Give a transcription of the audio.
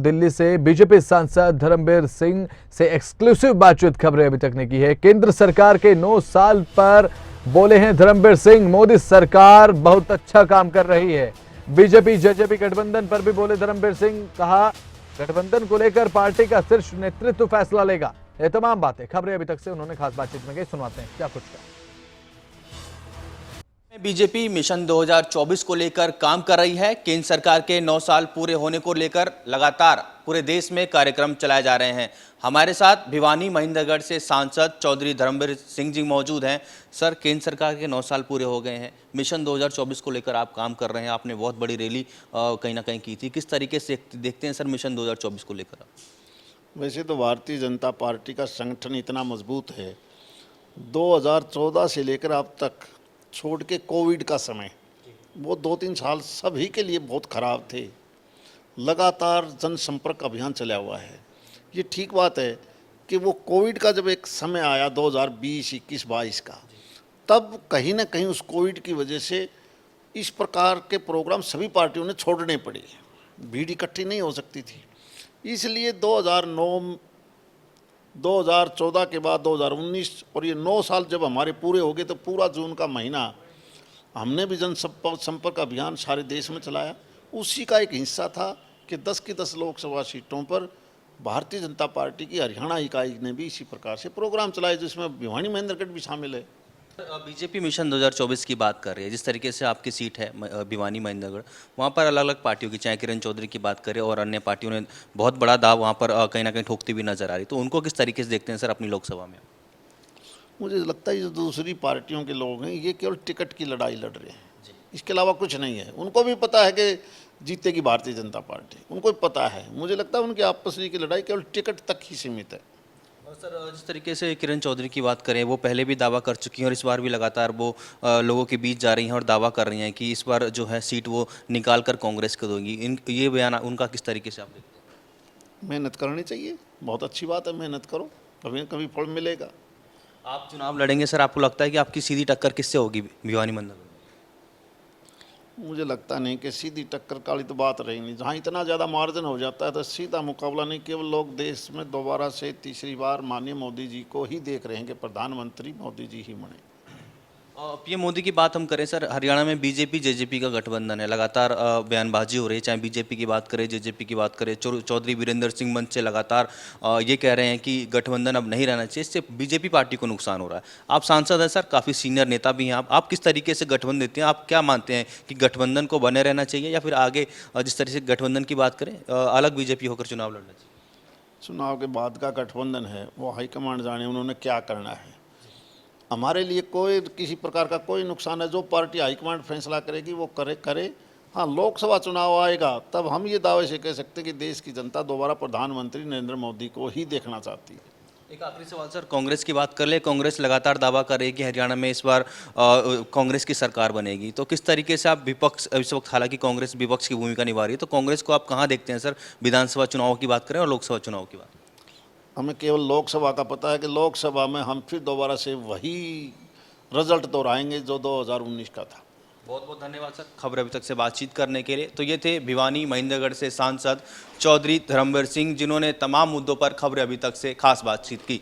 दिल्ली से बीजेपी सांसद धर्मवीर सिंह से एक्सक्लूसिव बातचीत खबरें अभी तक ने की है। केंद्र सरकार के 9 साल पर बोले हैं धर्मवीर सिंह, मोदी सरकार बहुत अच्छा काम कर रही है। बीजेपी जेजेपी गठबंधन पर भी बोले धर्मवीर सिंह, कहा गठबंधन को लेकर पार्टी का शीर्ष नेतृत्व फैसला लेगा। ये तमाम बातें खबरें अभी तक से उन्होंने खास बातचीत में कही, सुनवाते हैं क्या कुछ कहा। बीजेपी मिशन 2024 को लेकर काम कर रही है। केंद्र सरकार के 9 साल पूरे होने को लेकर लगातार पूरे देश में कार्यक्रम चलाए जा रहे हैं। हमारे साथ भिवानी महेंद्रगढ़ से सांसद चौधरी धर्मवीर सिंह जी मौजूद हैं। सर, केंद्र सरकार के 9 साल पूरे हो गए हैं, मिशन 2024 को लेकर आप काम कर रहे हैं। आपने बहुत बड़ी रैली कहीं ना कहीं की थी, किस तरीके से देखते हैं सर मिशन 2024 को लेकर आप? वैसे तो भारतीय जनता पार्टी का संगठन इतना मजबूत है, 2014 से लेकर अब तक छोड़ के कोविड का समय, वो 2-3 साल सभी के लिए बहुत ख़राब थे। लगातार जनसंपर्क अभियान चला हुआ है। ये ठीक बात है कि वो कोविड का जब एक समय आया 2020, 21, 22 का, तब कहीं ना कहीं उस कोविड की वजह से इस प्रकार के प्रोग्राम सभी पार्टियों ने छोड़ने पड़े, भीड़ इकट्ठी नहीं हो सकती थी। इसलिए 2009, 2014 के बाद 2019 और ये 9 साल जब हमारे पूरे हो गए तो पूरा जून का महीना हमने भी जनसंपर्क अभियान सारे देश में चलाया। उसी का एक हिस्सा था कि 10 की 10 लोकसभा सीटों पर भारतीय जनता पार्टी की हरियाणा इकाई ने भी इसी प्रकार से प्रोग्राम चलाए, जिसमें भिवानी महेंद्रगढ़ भी शामिल है। बीजेपी मिशन 2024 की बात कर रही है। जिस तरीके से आपकी सीट है भिवानी महेंद्रगढ़, वहाँ पर अलग अलग पार्टियों की, चाहे किरण चौधरी की बात करें और अन्य पार्टियों ने बहुत बड़ा दाव वहाँ पर कहीं ना कहीं ठोकती भी नजर आ रही, तो उनको किस तरीके से देखते हैं सर अपनी लोकसभा में? मुझे लगता है जो दूसरी पार्टियों के लोग हैं ये केवल टिकट की लड़ाई लड़ रहे हैं, इसके अलावा कुछ नहीं है। उनको भी पता है कि जीतेगी भारतीय जनता पार्टी, उनको भी पता है। मुझे लगता है उनकी आपस की लड़ाई केवल टिकट तक ही सीमित है। और सर, जिस तरीके से किरण चौधरी की बात करें, वो पहले भी दावा कर चुकी हैं और इस बार भी लगातार वो लोगों के बीच जा रही हैं और दावा कर रही हैं कि इस बार जो है सीट वो निकाल कर कांग्रेस को देंगी। ये बयान उनका किस तरीके से आप देखते हैं? मेहनत करनी चाहिए, बहुत अच्छी बात है, मेहनत करो, कभी न कभी फल मिलेगा। आप चुनाव लड़ेंगे सर, आपको लगता है कि आपकी सीधी टक्कर किससे होगी भिवानी महेंद्रगढ़? मुझे लगता नहीं कि सीधी टक्कर वाली तो बात रही नहीं। जहाँ इतना ज़्यादा मार्जिन हो जाता है तो सीधा मुकाबला नहीं। केवल लोग देश में दोबारा से तीसरी बार माननीय मोदी जी को ही देख रहे हैं कि प्रधानमंत्री मोदी जी ही बने। पीएम मोदी की बात हम करें सर, हरियाणा में बीजेपी जेजेपी का गठबंधन है, लगातार बयानबाजी हो रही है, चाहे बीजेपी की बात करें जेजेपी की बात करें। चौधरी वीरेंद्र सिंह मंच से लगातार ये कह रहे हैं कि गठबंधन अब नहीं रहना चाहिए, इससे बीजेपी पार्टी को नुकसान हो रहा है। आप सांसद हैं सर, काफ़ी सीनियर नेता भी हैं आप किस तरीके से गठबंधन देते हैं? आप क्या मानते हैं कि गठबंधन को बने रहना चाहिए या फिर आगे जिस तरह से गठबंधन की बात करें अलग बीजेपी होकर चुनाव लड़ना चाहिए? चुनाव के बाद का गठबंधन है वो हाईकमांड जाने उन्होंने क्या करना है। हमारे लिए कोई किसी प्रकार का कोई नुकसान है, जो पार्टी हाईकमांड फैसला करेगी वो करे। हाँ, लोकसभा चुनाव आएगा तब हम ये दावे से कह सकते हैं कि देश की जनता दोबारा प्रधानमंत्री नरेंद्र मोदी को ही देखना चाहती है। एक आखिरी सवाल सर, कांग्रेस की बात कर ले। कांग्रेस लगातार दावा कर रही है कि हरियाणा में इस बार कांग्रेस की सरकार बनेगी, तो किस तरीके से आप विपक्ष, इस वक्त हालांकि कांग्रेस विपक्ष की भूमिका निभा रही है, तो कांग्रेस को आप कहाँ देखते हैं सर, विधानसभा चुनाव की बात करें और लोकसभा चुनाव की बात? हमें केवल लोकसभा का पता है कि लोकसभा में हम फिर दोबारा से वही रिजल्ट दोहराएंगे जो 2019 का था। बहुत बहुत धन्यवाद सर खबर अभी तक से बातचीत करने के लिए। तो ये थे भिवानी महेंद्रगढ़ से सांसद चौधरी धर्मवीर सिंह, जिन्होंने तमाम मुद्दों पर खबर अभी तक से खास बातचीत की।